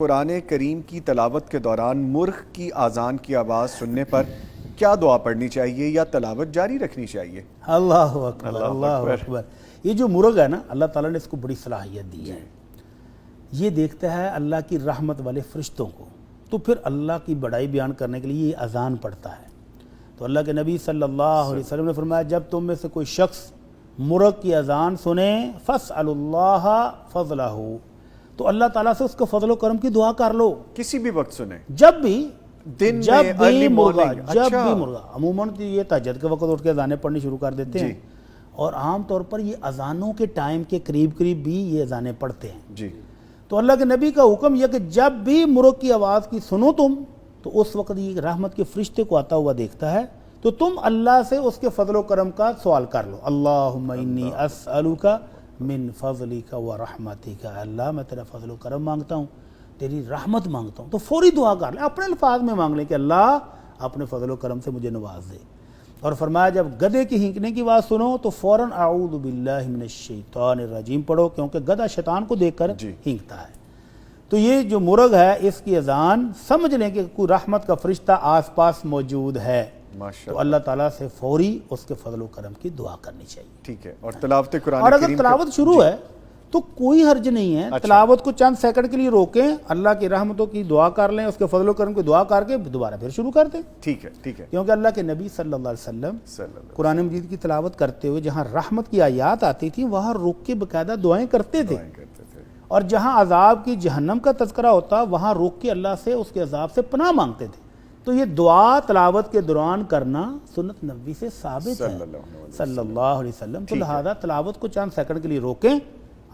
قرآن کریم کی تلاوت کے دوران مرغ کی آذان کی آواز سننے پر کیا دعا پڑھنی چاہیے یا تلاوت جاری رکھنی چاہیے؟ اللہ اکبر اللہ اکبر۔ یہ جو مرغ ہے نا، اللہ تعالیٰ نے اس کو بڑی صلاحیت دی ہے۔ یہ دیکھتا ہے اللہ کی رحمت والے فرشتوں کو، تو پھر اللہ کی بڑائی بیان کرنے کے لیے یہ اذان پڑھتا ہے۔ تو اللہ کے نبی صلی اللہ علیہ وسلم نے فرمایا، جب تم میں سے کوئی شخص مرغ کی اذان سنے فَاسْأَلُوا اللَّهَ فَضْلَهُ، تو اللہ تعالیٰ سے اس کو فضل و کرم کی دعا کر لو۔ کسی بھی وقت سنیں، جب بھی دن جب میں، بھی early مرغا morning۔ جب بھی مرغا عموماً یہ تہجد کے وقت اٹھ کے اذانیں پڑھنی شروع کر دیتے ہیں، اور عام طور پر یہ اذانوں کے ٹائم کے قریب قریب بھی یہ اذانیں پڑھتے ہیں۔ جی، تو اللہ کے نبی کا حکم یہ کہ جب بھی مرغ کی آواز کی سنو تم، تو اس وقت یہ رحمت کے فرشتے کو آتا ہوا دیکھتا ہے، تو تم اللہ سے اس کے فضل و کرم کا سوال کر لو۔ اللہم انی اسألک من فضلک و رحمتک، اللہ میں تیرا فضل و کرم مانگتا ہوں، تیری رحمت مانگتا ہوں۔ تو فوری دعا کر لیں، اپنے الفاظ میں مانگ لیں کہ اللہ اپنے فضل و کرم سے مجھے نواز دے۔ اور فرمایا جب گدھے کی ہینکنے کی آواز سنو تو فوراً اعوذ باللہ من الشیطان الرجیم پڑھو، کیونکہ گدھا شیطان کو دیکھ کر ہینکتا ہے۔ تو یہ جو مرغ ہے، اس کی اذان سمجھ لیں کہ کوئی رحمت کا فرشتہ آس پاس موجود ہے، تو اللہ تعالیٰ سے فوری اس کے فضل و کرم کی دعا کرنی چاہیے۔ ٹھیک ہے۔ اور تلاوت قرآن اور اگر کریم تلاوت شروع ہے تو کوئی حرج نہیں ہے، تلاوت کو چند سیکنڈ کے لیے روکیں، اللہ کی رحمتوں کی دعا کر لیں، اس کے فضل و کرم کی دعا کر کے دوبارہ پھر شروع کر دیں۔ ٹھیک ہے، ٹھیک ہے۔ کیونکہ اللہ کے نبی صلی اللہ علیہ وسلم قرآن مجید کی تلاوت کرتے ہوئے جہاں رحمت کی آیات آتی تھی وہاں رک کے باقاعدہ دعائیں کرتے تھے، اور جہاں عذاب کی جہنم کا تذکرہ ہوتا وہاں رک کے اللہ سے اس کے عذاب سے پناہ مانگتے تھے۔ تو یہ دعا تلاوت کے دوران کرنا سنت نبوی سے ثابت ہے صلی اللہ علیہ وسلم۔ تو لہذا تلاوت کو چند سیکنڈ کے لیے روکیں،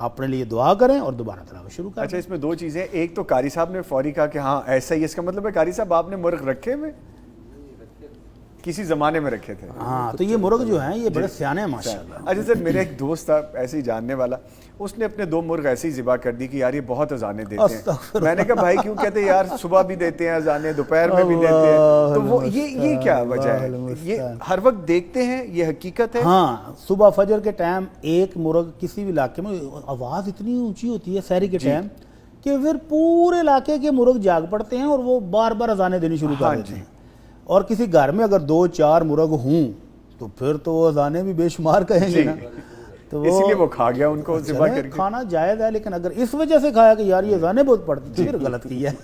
اپنے لیے دعا کریں اور دوبارہ تلاوت شروع کریں۔ اچھا، اس میں دو چیزیں، ایک تو قاری صاحب نے فوری کہا کہ ہاں ایسا ہی، اس کا مطلب ہے قاری صاحب آپ نے مرغ رکھے ہوئے کسی زمانے میں رکھے تھے؟ ہاں، تو یہ مرغ جو ہیں یہ بڑے سیانے ہیں ماشاءاللہ۔ اچھا سر، میرا ایک دوست تھا ایسے ہی جاننے والا، اس نے اپنے 2 مرغ ایسے ہی ذبح کر دی کہ یار یہ بہت اذانیں دیتے ہیں۔ میں نے کہا بھائی کیوں کہتے ہیں؟ یار صبح بھی دیتے ہیں اذانیں، دوپہر میں بھی دیتے ہیں، تو وہ یہ کیا وجہ ہے؟ یہ ہر وقت دیکھتے ہیں، یہ حقیقت ہے؟ ہاں، صبح فجر کے ٹائم ایک مرغ کسی بھی علاقے میں آواز اتنی اونچی ہوتی ہے سحری کے ٹائم کہ پھر پورے علاقے کے مرغ جاگ پڑتے ہیں اور وہ بار بار اذانیں دینی شروع کر دیتے ہیں۔ اور کسی گھر میں اگر 2-4 مرغ ہوں تو پھر تو وہ اذانیں بھی بے شمار کہیں گے نا، تو اس لیے وہ کھا گیا ان کو ذبح کر کے۔ کھانا جائز ہے، لیکن اگر اس وجہ سے کھایا کہ یار یہ اذانیں بہت پڑتی، پھر غلط کی ہے۔